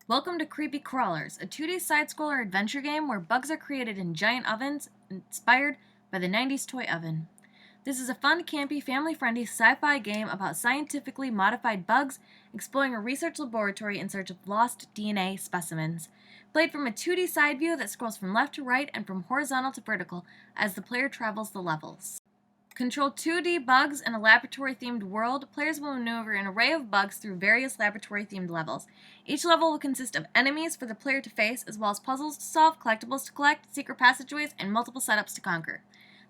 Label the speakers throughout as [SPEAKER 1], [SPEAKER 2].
[SPEAKER 1] Welcome to Creepy Crawlers, a 2D side-scroller adventure game where bugs are created in giant ovens inspired by the 90s toy oven. This is a fun, campy, family-friendly sci-fi game about scientifically modified bugs exploring a research laboratory in search of lost DNA specimens. Played from a 2D side view that scrolls from left to right and from horizontal to vertical as the player travels the levels. Control 2D bugs in a laboratory-themed world. Players will maneuver an array of bugs through various laboratory-themed levels. Each level will consist of enemies for the player to face, as well as puzzles to solve, collectibles to collect, secret passageways, and multiple setups to conquer.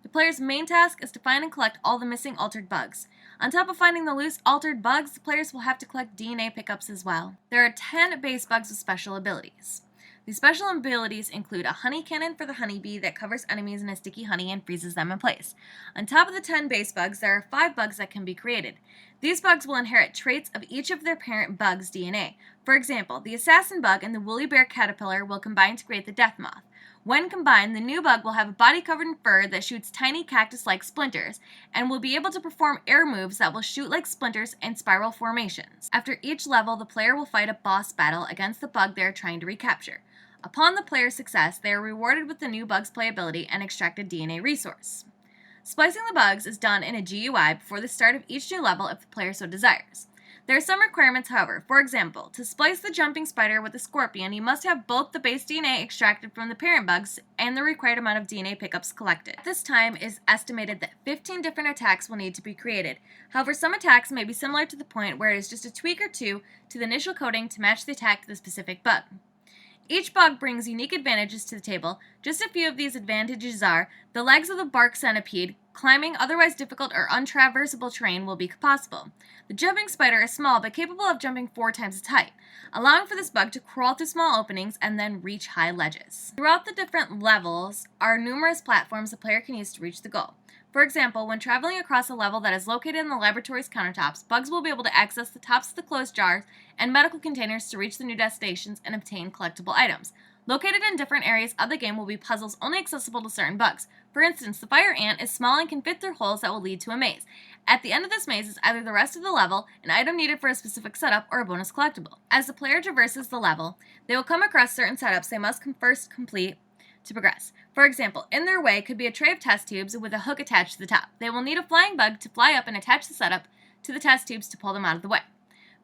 [SPEAKER 1] The player's main task is to find and collect all the missing altered bugs. On top of finding the loose altered bugs, the players will have to collect DNA pickups as well. There are 10 base bugs with special abilities. These special abilities include a honey cannon for the honeybee that covers enemies in a sticky honey and freezes them in place. On top of the 10 base bugs, there are 5 bugs that can be created. These bugs will inherit traits of each of their parent bugs' DNA. For example, the assassin bug and the woolly bear caterpillar will combine to create the death moth. When combined, the new bug will have a body covered in fur that shoots tiny cactus-like splinters, and will be able to perform air moves that will shoot like splinters and spiral formations. After each level, the player will fight a boss battle against the bug they are trying to recapture. Upon the player's success, they are rewarded with the new bug's playability and extracted DNA resource. Splicing the bugs is done in a GUI before the start of each new level if the player so desires. There are some requirements, however. For example, to splice the jumping spider with the scorpion, you must have both the base DNA extracted from the parent bugs and the required amount of DNA pickups collected. At this time, it is estimated that 15 different attacks will need to be created. However, some attacks may be similar to the point where it is just a tweak or two to the initial coding to match the attack to the specific bug. Each bug brings unique advantages to the table. Just a few of these advantages are the legs of the bark centipede. Climbing otherwise difficult or untraversable terrain will be possible. The jumping spider is small but capable of jumping 4 times its height, allowing for this bug to crawl through small openings and then reach high ledges. Throughout the different levels are numerous platforms the player can use to reach the goal. For example, when traveling across a level that is located in the laboratory's countertops, bugs will be able to access the tops of the closed jars and medical containers to reach the new destinations and obtain collectible items. Located in different areas of the game will be puzzles only accessible to certain bugs. For instance, the fire ant is small and can fit through holes that will lead to a maze. At the end of this maze is either the rest of the level, an item needed for a specific setup, or a bonus collectible. As the player traverses the level, they will come across certain setups they must first complete to progress. For example, in their way could be a tray of test tubes with a hook attached to the top. They will need a flying bug to fly up and attach the setup to the test tubes to pull them out of the way.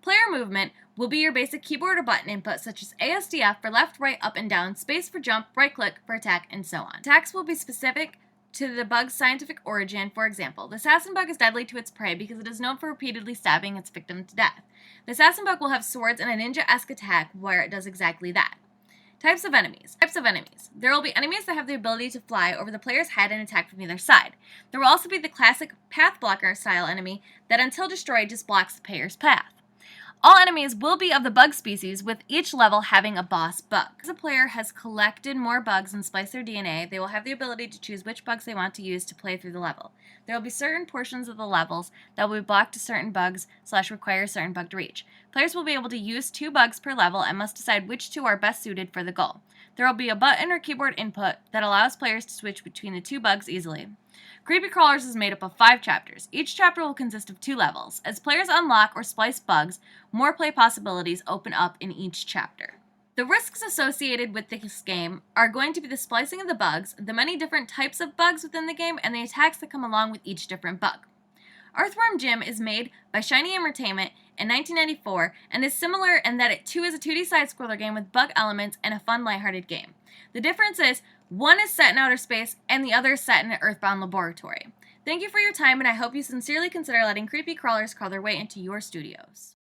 [SPEAKER 1] Player movement will be your basic keyboard or button input such as ASDF for left, right, up, and down, space for jump, right click for attack, and so on. Attacks will be specific to the bug's scientific origin. For example, the assassin bug is deadly to its prey because it is known for repeatedly stabbing its victim to death. The assassin bug will have swords and a ninja-esque attack where it does exactly that. Types of enemies. There will be enemies that have the ability to fly over the player's head and attack from either side. There will also be the classic path blocker style enemy that until destroyed just blocks the player's path. All enemies will be of the bug species, with each level having a boss bug. As a player has collected more bugs and spliced their DNA, they will have the ability to choose which bugs they want to use to play through the level. There will be certain portions of the levels that will be blocked to certain bugs / require a certain bug to reach. Players will be able to use 2 bugs per level and must decide which 2 are best suited for the goal. There will be a button or keyboard input that allows players to switch between the 2 bugs easily. Creepy Crawlers is made up of 5 chapters. Each chapter will consist of 2 levels. As players unlock or splice bugs, more play possibilities open up in each chapter. The risks associated with this game are going to be the splicing of the bugs, the many different types of bugs within the game, and the attacks that come along with each different bug. Earthworm Jim is made by Shiny Entertainment in 1994 and is similar in that it too is a 2D side-scroller game with bug elements and a fun, lighthearted game. The difference is, one is set in outer space and the other is set in an earthbound laboratory. Thank you for your time, and I hope you sincerely consider letting Creepy Crawlers crawl their way into your studios.